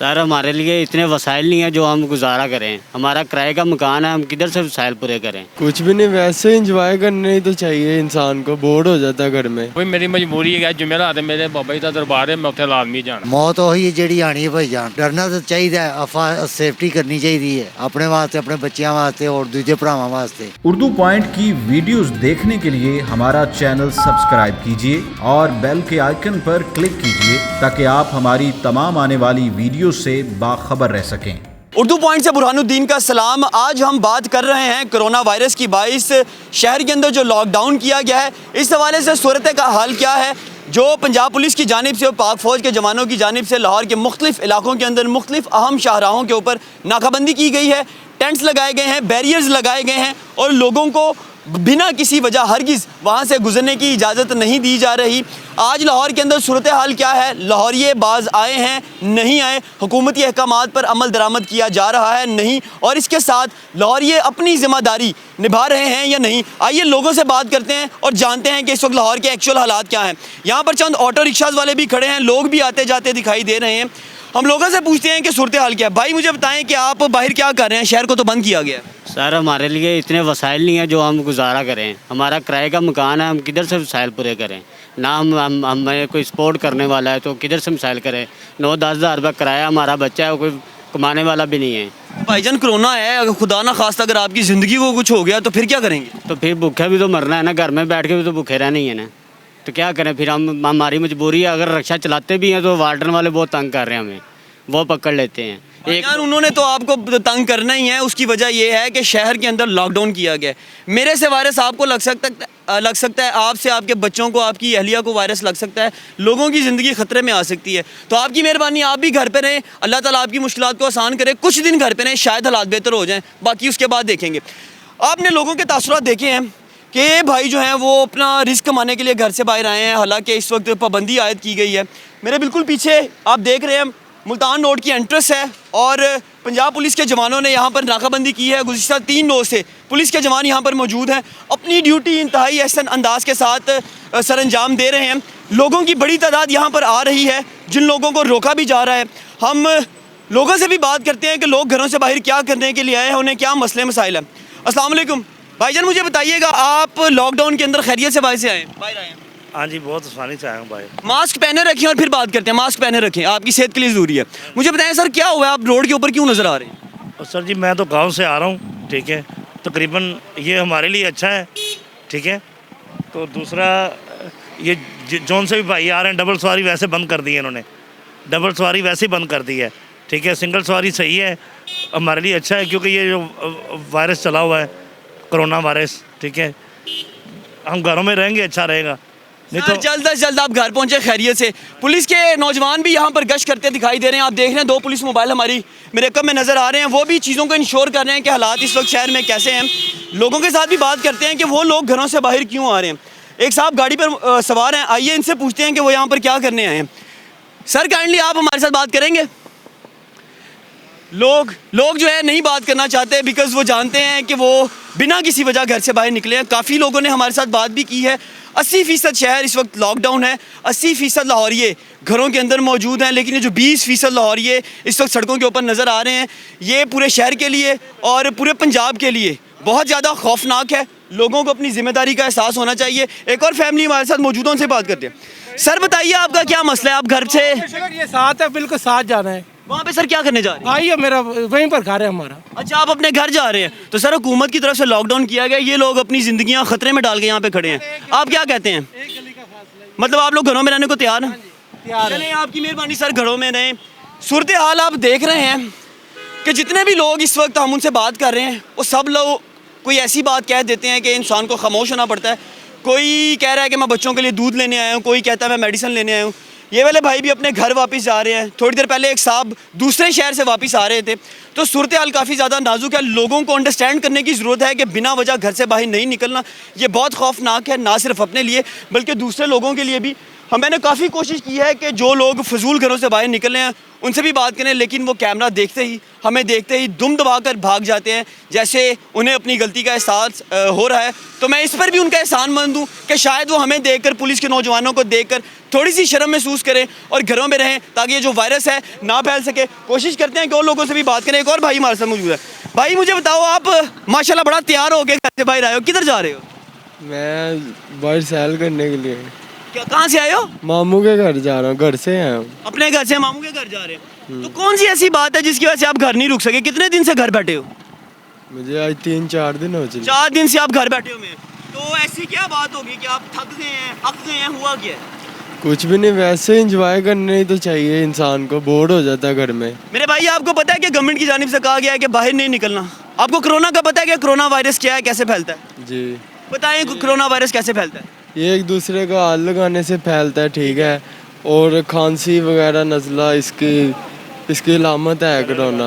Sir हमारे लिए इतने वसाइल नहीं है जो हम गुजारा करें। हमारा किराए का मकान है, हम किधर से वसाइल पूरे करें। कुछ भी नहीं, वैसे इंजॉय करने ही तो चाहिए इंसान को, बोर हो जाता है घर में। कोई मेरी मजबूरी है, जुमेरात है, मेरे बाबा जी का दरबार है, मैं उत्थे लाजमी जाना। मौत ਉਹੀ ਜਿਹੜੀ ਆਣੀ ਹੈ ਭਾਈਜਾਨ, ਡਰਨਾ ਤਾਂ ਚਾਹੀਦਾ ਹੈ, ਅਫਾ ਸੇਫਟੀ ਕਰਨੀ ਚਾਹੀਦੀ ਹੈ ਆਪਣੇ ਵਾਸਤੇ, ਆਪਣੇ ਬੱਚਿਆਂ ਵਾਸਤੇ और दूसरे ਭਰਾਵਾਂ वास्ते। उर्दू पॉइंट की वीडियोस देखने के लिए हमारा चैनल सब्सक्राइब कीजिए और बेल के आइकन पर क्लिक कीजिए ताकि आप हमारी तमाम आने वाली वीडियो से बाखबर रह सकें। उर्दू पॉइंट से बुरहानुद्दीन का सलाम। आज हम बात कर रहे हैं कोरोना वायरस की 22 शहर के अंदर जो लॉकडाउन किया गया है, इस हवाले से सूरत का हाल क्या है। जो पंजाब पुलिस की जानिब से और पाक फ़ौज के जवानों की जानिब से लाहौर के मुख्तलिफ इलाकों के अंदर मुख्तलिफ अहम शाहराहों के ऊपर नाकाबंदी की गई है, टेंट्स लगाए गए हैं, बैरियर्स लगाए गए हैं और लोगों को बिना किसी वजह हरगिज़ वहाँ से गुजरने की इजाज़त नहीं दी जा रही। आज लाहौर के अंदर सूरत हाल क्या है, लाहौरिये बाज आए हैं नहीं आए, हुकूमती अहकामात पर अमल दरामद किया जा रहा है नहीं, और इसके साथ लाहौरिये अपनी ज़िम्मेदारी निभा रहे हैं या नहीं। आइए लोगों से बात करते हैं और जानते हैं कि इस वक्त लाहौर के एक्चुअल हालात क्या हैं। यहाँ पर चंद ऑटो रिक्शाज वाले भी खड़े हैं, लोग भी आते जाते दिखाई दे रहे हैं। हम लोगों से पूछते हैं कि सूरत हाल क्या है। भाई मुझे बताएं कि आप बाहर क्या कर रहे हैं, शहर को तो बंद किया गया है। सर हमारे लिए इतने वसाइल नहीं है जो हम गुजारा करें। हमारा किराए का मकान है, हम किधर से वसाइल पूरे करें। ना हमें कोई सपोर्ट करने वाला है तो किधर से वसाइल करें। 9-10 हज़ार रुपये किराया, हमारा बच्चा है, कोई कमाने वाला भी नहीं है। भाईजान कोरोना है, अगर खुदा ना खास्ता अगर आपकी ज़िंदगी को कुछ हो गया तो फिर क्या करेंगे। तो फिर भूखे भी तो मरना है ना, घर में बैठ के भी तो भूखे रहना ही है ना। तो क्या करें फिर, हम हमारी मजबूरी है। अगर रिक्शा चलाते भी हैं तो वार्डन वाले बहुत तंग कर रहे हैं, हमें वो पकड़ लेते हैं। यार उन्होंने तो आपको तंग करना ही है, उसकी वजह यह है कि शहर के अंदर लॉकडाउन किया गया है। मेरे से वायरस आपको लग सकता है, आपसे आपके बच्चों को, आपकी अहलिया को वायरस लग सकता है, लोगों की ज़िंदगी ख़तरे में आ सकती है। तो आपकी मेहरबानी, आप भी घर पे रहें, अल्लाह ताला आपकी मुश्किलात को आसान करे। कुछ दिन घर पे रहें, शायद हालात बेहतर हो जाएँ, बाकी उसके बाद देखेंगे। आपने लोगों के तासुरात देखे हैं कि भाई जो हैं वो अपना रिस्क कमाने के लिए घर से बाहर आए हैं, हालांकि इस वक्त पाबंदी आयद की गई है। मेरे बिल्कुल पीछे आप देख रहे हैं मुल्तान रोड की एंट्रेंस है और पंजाब पुलिस के जवानों ने यहाँ पर नाकाबंदी की है। गुज़िश्ता 3 रोज़ से पुलिस के जवान यहाँ पर मौजूद हैं, अपनी ड्यूटी इंतहाई एहसन अंदाज के साथ सर अंजाम दे रहे हैं। लोगों की बड़ी तादाद यहाँ पर आ रही है, जिन लोगों को रोका भी जा रहा है। हम लोगों से भी बात करते हैं कि लोग घरों से बाहर क्या करने के लिए आए हैं, उन्हें क्या मसले मसाइल हैं। अस्सलाम वालेकुम भाईजान, मुझे बताइएगा आप लॉकडाउन के अंदर खैरियत से बाहर आए हैं? हाँ जी, बहुत आसानी से आया हूँ भाई। मास्क पहने रखें और फिर बात करते हैं। मास्क पहने रखें, आपकी सेहत के लिए ज़रूरी है। मुझे बताएं सर, क्या हुआ है, आप रोड के ऊपर क्यों नज़र आ रहे हैं? सर जी मैं तो गांव से आ रहा हूँ, ठीक है, तकरीबन ये हमारे लिए अच्छा है, ठीक है। तो दूसरा ये जौन से भी भाई आ रहे हैं, डबल सवारी वैसे बंद कर दी है इन्होंने, डबल सवारी वैसे ही बंद कर दी है, ठीक है। सिंगल सवारी सही है, हमारे लिए अच्छा है, क्योंकि ये जो वायरस चला हुआ है, कोरोना वायरस, ठीक है, हम घरों में रहेंगे, अच्छा रहेगा। नहीं तो जल्द से जल्द आप घर पहुंचे खैरियत से। पुलिस के नौजवान भी यहाँ पर गश्त करते दिखाई दे रहे हैं। आप देख रहे हैं 2 पुलिस मोबाइल हमारी मेरे कम में नज़र आ रहे हैं, वो भी चीज़ों को इंश्योर कर रहे हैं कि हालात इस वक्त शहर में कैसे हैं। लोगों के साथ भी बात करते हैं कि वो लोग घरों से बाहर क्यों आ रहे हैं। एक साहब गाड़ी पर सवार हैं, आइए इनसे पूछते हैं कि वो यहाँ पर क्या करने आए हैं। सर काइंडली आप हमारे साथ बात करेंगे। लोग जो है नहीं बात करना चाहते बिकॉज़ वो जानते हैं कि वो बिना किसी वजह घर से बाहर निकले हैं। काफ़ी लोगों ने हमारे साथ बात भी की है। 80% शहर इस वक्त लॉकडाउन है, 80% लाहौरिये घरों के अंदर मौजूद हैं, लेकिन ये जो 20% लाहौरिये इस वक्त सड़कों के ऊपर नज़र आ रहे हैं, ये पूरे शहर के लिए और पूरे पंजाब के लिए बहुत ज़्यादा खौफनाक है। लोगों को अपनी ज़िम्मेदारी का एहसास होना चाहिए। एक और फैमिली हमारे साथ मौजूद है, उनसे बात करते हैं। सर बताइए आपका क्या मसला है, आप घर से ये साथ है, बिल्कुल साथ जाना है। वहाँ पे सर क्या करने जा रहे हैं? आइए, मेरा वहीं पर घर है हमारा। अच्छा, आप अपने घर जा रहे हैं। तो सर हुकूमत की तरफ से लॉकडाउन किया गया, ये लोग अपनी ज़िंदगियाँ ख़तरे में डाल के यहाँ पे खड़े हैं, आप क्या कहते हैं? मतलब आप लोग घरों में रहने को तैयार हैं? चलें, आपकी मेहरबानी सर, घरों में रहें। सूरत हाल आप देख रहे हैं कि जितने भी लोग इस वक्त हम उनसे बात कर रहे हैं, वो सब लोग कोई ऐसी बात कह देते हैं कि इंसान को खामोश होना पड़ता है। कोई कह रहा है कि मैं बच्चों के लिए दूध लेने आया हूँ, कोई कहता है मैं मेडिसिन लेने आया हूँ। ये वाले भाई भी अपने घर वापस जा रहे हैं। थोड़ी देर पहले एक साहब दूसरे शहर से वापस आ रहे थे। तो सूरत हाल काफ़ी ज़्यादा नाजुक है। लोगों को अंडरस्टैंड करने की ज़रूरत है कि बिना वजह घर से बाहर नहीं निकलना, ये बहुत खौफनाक है, ना सिर्फ अपने लिए बल्कि दूसरे लोगों के लिए भी। मैंने काफ़ी कोशिश की है कि जो लोग फजूल घरों से बाहर निकले हैं उनसे भी बात करें, लेकिन वो कैमरा देखते ही हमें देखते ही दुम दबाकर भाग जाते हैं, जैसे उन्हें अपनी गलती का एहसास हो रहा है। तो मैं इस पर भी उनका एहसान मंद हूँ कि शायद वो हमें देखकर, पुलिस के नौजवानों को देखकर थोड़ी सी शर्म महसूस करें और घरों में रहें, ताकि ये जो वायरस है ना फैल सके। कोशिश करते हैं कि और लोगों से भी बात करें। एक और भाई हमारे साथ मौजूद है। भाई मुझे बताओ, आप माशाल्लाह बड़ा तैयार हो गए घर से बाहर आए हो, किधर जा रहे हो? मैं बाहर सैर करने के लिए क्या, कहाँ से आए हो? मामू के घर जा रहा हूँ, घर से आया हूँ। अपने घर से मामू के घर जा रहे हो? तो कौन सी ऐसी बात है जिसकी वजह से आप घर नहीं रुक सके? कितने दिन से घर बैठे हो? मुझे आज 3-4 दिन हो चुके। 4 दिन से आप घर बैठे हुए हैं। तो ऐसी क्या बात होगी कि आप थक गए हैं, अक गए हैं, हुआ क्या है? कुछ भी नहीं, वैसे एंजॉय करने ही तो चाहिए इंसान को, बोर हो जाता है घर में। मेरे भाई, आपको पता है कि गवर्नमेंट की जानिब से कहा गया है कि बाहर नहीं निकलना। आपको कोरोना का पता है कि कोरोना वायरस क्या है, कैसे फैलता है? जी। बताएं कोरोना वायरस कैसे फैलता है? ये एक दूसरे का हाथ लगाने से फैलता है, ठीक है। और खांसी वगैरह, नज़ला, इसकी अलामत है कोरोना।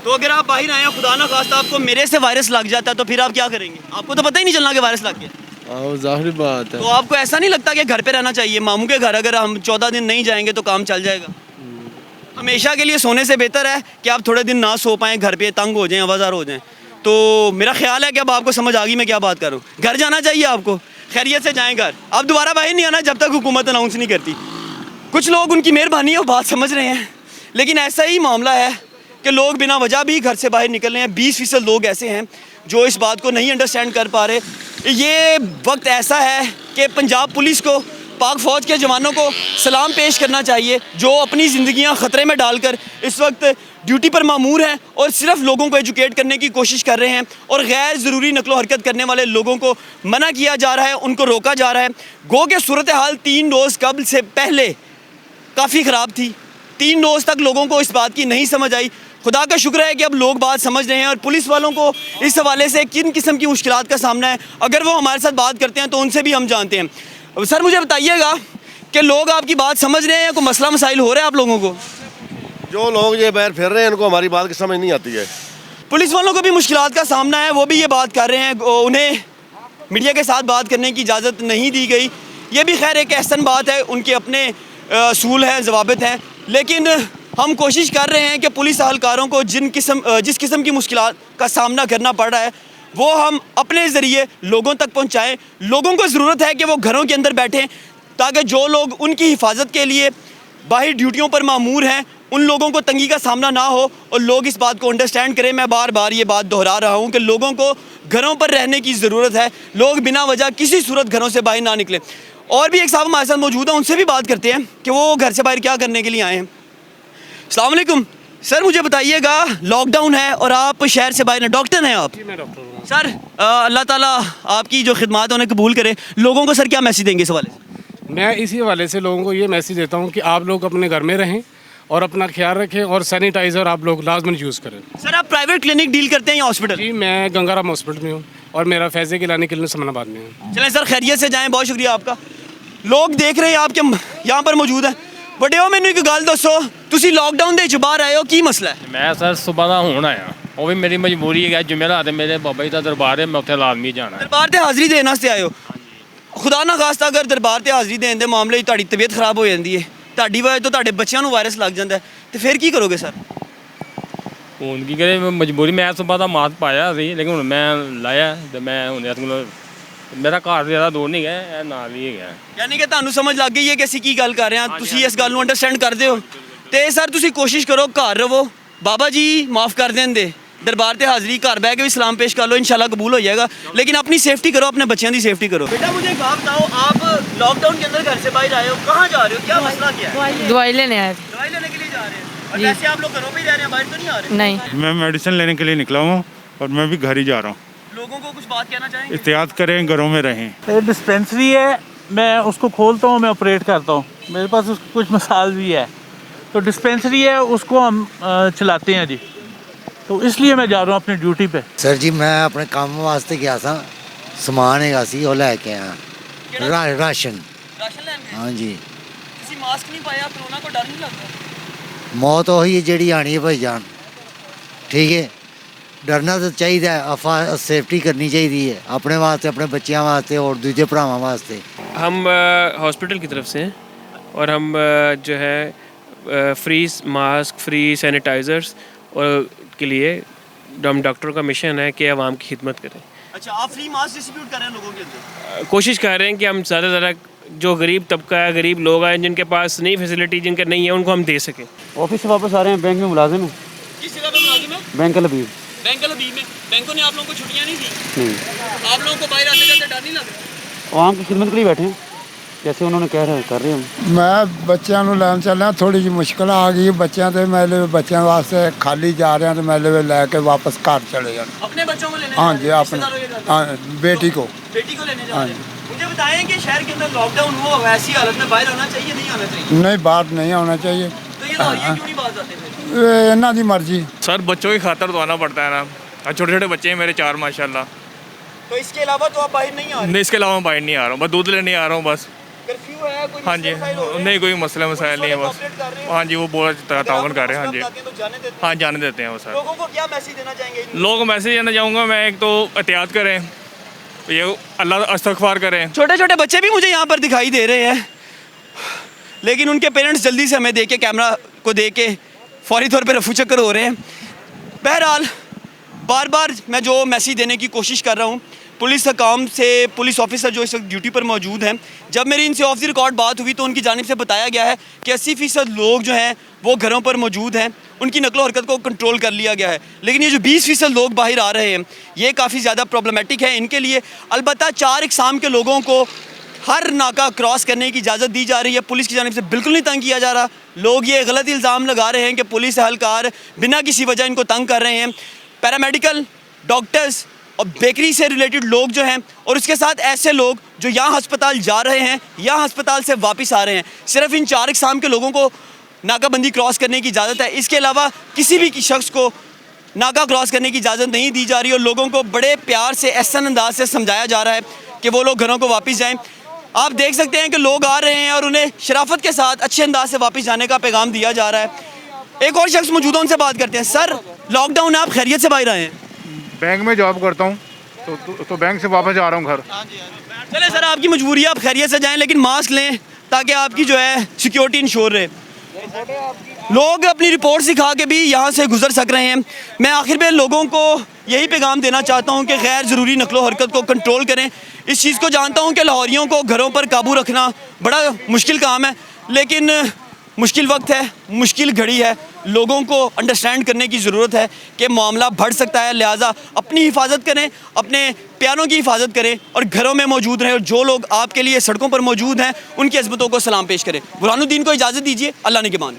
तो अगर आप बाहर आए, खुदा ना खास्ता आपको मेरे से वायरस लग जाता है, तो फिर आप क्या करेंगे? आपको तो पता ही नहीं चलना कि वायरस लग गया। हाँ, जाहिर बात है। तो आपको ऐसा नहीं लगता कि घर पे रहना चाहिए? मामू के घर अगर हम 14 दिन नहीं जाएंगे तो काम चल जाएगा। हमेशा के लिए सोने से बेहतर है कि आप थोड़े दिन ना सो पाएँ, घर पे तंग हो जाएं, आवाज़ार हो जाएं। तो मेरा ख्याल है कि अब आपको समझ आ गई मैं क्या बात कर रहा हूँ। घर जाना चाहिए आपको, खैरियत से जाएं घर। अब दोबारा बाहर नहीं आना जब तक हुकूमत अनाउंस नहीं करती। कुछ लोग, उनकी मेहरबानी है, वो बात समझ रहे हैं, लेकिन ऐसा ही मामला है कि लोग बिना वजह भी घर से बाहर निकल रहे हैं। 20% लोग ऐसे हैं जो इस बात को नहीं अंडरस्टैंड कर पा रहे। ये वक्त ऐसा है कि पंजाब पुलिस को, पाक फ़ौज के जवानों को सलाम पेश करना चाहिए, जो अपनी ज़िंदगियां ख़तरे में डालकर इस वक्त ड्यूटी पर मामूर हैं और सिर्फ लोगों को एजुकेट करने की कोशिश कर रहे हैं। और गैर ज़रूरी नकलो हरकत करने वाले लोगों को मना किया जा रहा है, उनको रोका जा रहा है। गो के सूरत हाल 3 रोज़ कबल से पहले काफ़ी ख़राब थी। 3 रोज़ तक लोगों को इस बात की नहीं समझ आई। खुदा का शुक्र है कि अब लोग बात समझ रहे हैं और पुलिस वालों को इस हवाले से किन किस्म की मुश्किलात का सामना है, अगर वो हमारे साथ बात करते हैं तो उनसे भी हम जानते हैं। सर, मुझे बताइएगा कि लोग आपकी बात समझ रहे हैं या कोई मसला मसाइल हो रहा है आप लोगों को? जो लोग ये बाहर फिर रहे हैं इनको हमारी बात की समझ नहीं आती है। पुलिस वालों को भी मुश्किलात का सामना है, वो भी ये बात कर रहे हैं। उन्हें मीडिया के साथ बात करने की इजाज़त नहीं दी गई। ये भी खैर एक एहसन बात है, उनके अपने असूल हैं, ज़वाबित हैं। लेकिन हम कोशिश कर रहे हैं कि पुलिस अहलकारों को जिस किस्म की मुश्किलात का सामना करना पड़ रहा है वो हम अपने ज़रिए लोगों तक पहुंचाएं। लोगों को ज़रूरत है कि वो घरों के अंदर बैठें, ताकि जो लोग उनकी हिफाजत के लिए बाहर ड्यूटियों पर मामूर हैं उन लोगों को तंगी का सामना ना हो और लोग इस बात को अंडरस्टैंड करें। मैं बार बार ये बात दोहरा रहा हूँ कि लोगों को घरों पर रहने की ज़रूरत है। लोग बिना वजह किसी सूरत घरों से बाहर ना निकलें। और भी एक साहब हमारे साथ मौजूद हैं, उनसे भी बात करते हैं कि वो घर से बाहर क्या करने के लिए आए हैं। अस्सलाम वालेकुम सर, मुझे बताइएगा, लॉकडाउन है और आप शहर से बाहर हैं, डॉक्टर हैं आप? जी, मैं डॉक्टर हूँ सर। अल्लाह ताला आपकी जो खिदमत है उन्हें कबूल करे। लोगों को सर क्या मैसेज देंगे इस हवाले से? मैं इसी हवाले से लोगों को ये मैसेज देता हूँ कि आप लोग अपने घर में रहें और अपना ख्याल रखें और सैनिटाइज़र आप लोग लाजमन यूज़ करें। सर, आप प्राइवेट क्लिनिक डील करते हैं या हॉस्पिटल? जी, मैं गंगाराम हॉस्पिटल में हूँ और मेरा फैज़े गिलानी क्लिनिक समानाबाद में है। चलें सर, खैरियत से जाएं, बहुत शुक्रिया आपका। लोग देख रहे हैं आपके यहाँ पर मौजूद हैं। बड़े हो, मैंने एक गल दसो, तुसी लॉकडाउन दे बाहर आए हो, की मसला है? मैं सर सुबह ਦਾ ਹੁਣ ਆਇਆ, ਉਹ ਵੀ ਮੇਰੀ ਮਜਬੂਰੀ ਹੈ। ਜੁਮੇਰਾਤ ਮੇਰੇ ਬਾਬਾ ਜੀ ਦਾ ਦਰਬਾਰ ਹੈ, ਮੈਂ ਉੱਥੇ ਲਾਜ਼ਮੀ ਜਾਣਾ ਹੈ। दरबार ते हाज़री देने वास्ते आए हो? खुदा ना खास्ता अगर दरबार ते हाज़री देने दे मामले च तुहाडी तबीयत खराब हो जाती है, तुहाडी वजह तो तुहाडे बच्चों नूं वायरस लग जाता है, तो फिर की करोगे सर? ਹੁਣ ਕੀ ਕਰੇ, ਮਜਬੂਰੀ। ਮੈਂ ਸੁਬਹ ਦਾ ਮਾਸਕ ਪਾਇਆ ਸੀ, ਲੇਕਿन ਹੁਣ ਮੈਂ ਲਾਇਆ ਤੇ ਮੈਂ ਹੁਣ ਇਸ ਕੋਲ ਮੇਰਾ ਘਰ ਜ਼ਿਆਦਾ ਦੂਰ ਨਹੀਂ ਗਿਆ, ਇਹ ਨਾਲ ਹੀ ਹੈਗਾ। यानी कि ਤੁਹਾਨੂੰ ਸਮਝ ਲੱਗ ਗਈ ਹੈ ਕਿ ਅਸੀਂ ਕੀ ਗੱਲ ਕਰ ਰਹੇ ਹਾਂ, ਤੁਸੀਂ ਇਸ ਗੱਲ ਨੂੰ ਅੰਡਰਸਟੈਂਡ ਕਰਦੇ ਹੋ। ਤੇ ਸਰ, ਤੁਸੀਂ ਕੋਸ਼ਿਸ਼ ਕਰੋ ਘਰ ਰਵੋ, बाबा जी माफ़ कर देंगे, दरबार ते हाज़री घर बह के भी सलाम पेश कर लो, इंशाल्लाह कबूल हो जाएगा। लेकिन अपनी सेफ्टी करो, अपने बच्चों की सेफ्टी करो। बेटा मुझे एक बात बताओ, आप लॉकडाउन के अंदर घर से बाहर आए हो, कहाँ जा रहे हो, क्या मसला क्या है? दवाई लेने आए। दवाई लेने के लिए जा रहे हैं और वैसे आप लोग घरों पे ही रह रहे हैं, बाहर तो नहीं आ रहे? नहीं, मैं मेडिसिन लेने के लिए निकला हूँ और मैं भी घर ही जा रहा हूँ। लोगों को कुछ बात कहना चाहेंगे? एहतियात करें, घरों में रहें। डिस्पेंसरी है, मैं उसको खोलता हूँ, मैं ऑपरेट करता हूँ, मेरे पास उसकी कुछ मसाल भी है, तो डिस्पेंसरी है उसको हम चलाते हैं जी, तो इसलिए मैं जा रहा हूँ अपनी ड्यूटी पे। सर जी, मैं अपने काम वास्ते गया था, समान हैगा सी ਉਹ ਲੈ ਕੇ ਆਇਆ ਰਾਸ਼ਨ। राशन लेने गए? हाँ जी। किसी मास्क नहीं पाया, कोरोना को डर नहीं लगता? मौत ਉਹੀ ਹੈ ਜਿਹੜੀ ਆਣੀ ਹੈ ਭਾਈ जान, ठीक है। डरना तो चाहिए, अफा सेफ्टी करनी चाहिए है अपने वास्ते, अपने बच्चों वास्ते और दूसरे भरावां वास्ते। हम हॉस्पिटल की तरफ से हैं, और हम जो है फ्री मास्क, फ्री सैनिटाइज़र्स और के लिए हम डॉक्टर का मिशन है कि आवाम की खिदमत करें। अच्छा, आप फ्री मास्क डिस्ट्रीब्यूट कर रहे हैं लोगों के अंदर? कोशिश कर रहे हैं कि हम ज़्यादा से ज़्यादा जो गरीब तबका है, गरीब लोग हैं जिनके पास नहीं फैसिलिटी, जिनके नहीं है, उनको हम दे सकें। ऑफिस से वापस आ रहे हैं, बैंक में मुलाजिम है। किस जगह पे मुलाजिम है? बैंक लबीब। बैंक लबीब में बैंकों ने आप लोगों को छुट्टियां नहीं दी? नहीं, आप लोगों को बाहर आते जाते डर नहीं लग रहा? आवाम की खिदमत के लिए बैठे हैं, जैसे उन्होंने कह रहे कर रहे हम। मैं ਬੱਚਿਆਂ ਨੂੰ ਲੈਣ ਚੱਲਿਆ, ਥੋੜੀ ਜਿਹੀ ਮੁਸ਼ਕਲ ਆ ਗਈ ਬੱਚਿਆਂ ਤੇ ਮੈਂ ਬੱਚਿਆਂ ਵਾਸਤੇ ਖਾਲੀ ਜਾ ਰਿਹਾ ਤੇ ਮੈਂ ਲੈ ਕੇ ਵਾਪਸ ਘਰ ਚਲੇ ਜਾਣਾ। अपने बच्चों को लेने? हाँ जी, अपने बेटी को लेने जा रहे हैं। मुझे बताएं कि शहर के अंदर लॉकडाउन हुआ, ऐसी हालत में बाहर आना चाहिए नहीं आना चाहिए? नहीं, बाहर नहीं आना चाहिए। तो ये लाहौरिया क्यों नहीं बाहर जाते फिर? ਇਹਨਾਂ ਦੀ मर्जी। सर बच्चों की खातर तो आना पड़ता है ना, छोटे छोटे बच्चे हैं मेरे 4 माशाल्लाह। तो इसके अलावा तो आप बाहर नहीं आ रहे? नहीं, इसके अलावा मैं बाहर नहीं आ रहा हूँ, बस दूध लेने आ रहा हूँ बस। कर्फ्यू है कोई? हाँ जी, नहीं कोई मसला मसाइल नहीं है बस। हाँ जी, वो बहुत तावन कर रहे हैं। हाँ जी, हाँ जाने देते हैं वो सर। लोगों को क्या मैसेज देना चाहेंगे? लोगों को मैसेज देना चाहूँगा मैं, एक तो एहतियात करें, ये अल्लाह इस्तग़फ़ार करें। छोटे छोटे बच्चे भी मुझे यहाँ पर दिखाई दे रहे हैं, लेकिन उनके पेरेंट्स जल्दी से हमें देख के, कैमरा को देख के फौरी तौर पर रफू चक्कर हो रहे हैं। बहरहाल बार बार मैं जो मैसेज देने की कोशिश कर रहा हूँ पुलिस हकाम से, पुलिस ऑफिसर जो इस वक्त ड्यूटी पर मौजूद हैं, जब मेरी इनसे ऑफ द रिकॉर्ड बात हुई तो उनकी जानिब से बताया गया है कि 80% लोग जो हैं वो घरों पर मौजूद हैं, उनकी नकलो हरकत को कंट्रोल कर लिया गया है। लेकिन ये जो 20% लोग बाहर आ रहे हैं ये काफ़ी ज़्यादा प्रॉब्लमेटिक है इनके लिए। अलबत्ता 4 इकसाम के लोगों को हर नाका क्रॉस करने की इजाज़त दी जा रही है, पुलिस की जानिब से बिल्कुल नहीं तंग किया जा रहा। लोग ये गलत इल्ज़ाम लगा रहे हैं कि पुलिस एहलकार बिना किसी वजह इनको तंग कर रहे हैं। पैरामेडिकल, डॉक्टर्स और बेकरी से रिलेटेड लोग जो हैं, और उसके साथ ऐसे लोग जो यहाँ अस्पताल जा रहे हैं या अस्पताल से वापस आ रहे हैं, सिर्फ इन 4 इकसाम के लोगों को नाकाबंदी क्रॉस करने की इजाज़त है। इसके अलावा किसी भी शख्स को नाका क्रॉस करने की इजाज़त नहीं दी जा रही और लोगों को बड़े प्यार से, एहसन अंदाज से समझाया जा रहा है कि वो लोग घरों को वापस जाएँ। आप देख सकते हैं कि लोग आ रहे हैं और उन्हें शराफत के साथ अच्छे अंदाज से वापस जाने का पैगाम दिया जा रहा है। एक और शख्स मौजूद है, उनसे बात करते हैं। सर, लॉकडाउन है, आप खैरियत से बाहर आए हैं? बैंक में जॉब करता हूँ तो बैंक से वापस आ रहा हूँ घर। चले सर, आपकी मजबूरी है, आप खैरियत से जाएं, लेकिन मास्क लें ताकि आपकी जो है सिक्योरिटी इंश्योर रहे। लोग अपनी रिपोर्ट सिखा के भी यहाँ से गुजर सक रहे हैं। मैं आखिर में लोगों को यही पैगाम देना चाहता हूँ कि गैर ज़रूरी नकलो हरकत को कंट्रोल करें। इस चीज़ को जानता हूँ कि लाहौरियों को घरों पर काबू रखना बड़ा मुश्किल काम है, लेकिन मुश्किल वक्त है, मुश्किल घड़ी है। लोगों को अंडरस्टैंड करने की ज़रूरत है कि मामला बढ़ सकता है, लिहाजा अपनी हिफाजत करें, अपने प्यारों की हिफाजत करें और घरों में मौजूद रहें। और जो लोग आपके लिए सड़कों पर मौजूद हैं उनकी अज़मतों को सलाम पेश करें। बुरहानुद्दीन को इजाज़त दीजिए, अल्लाह ने के मान।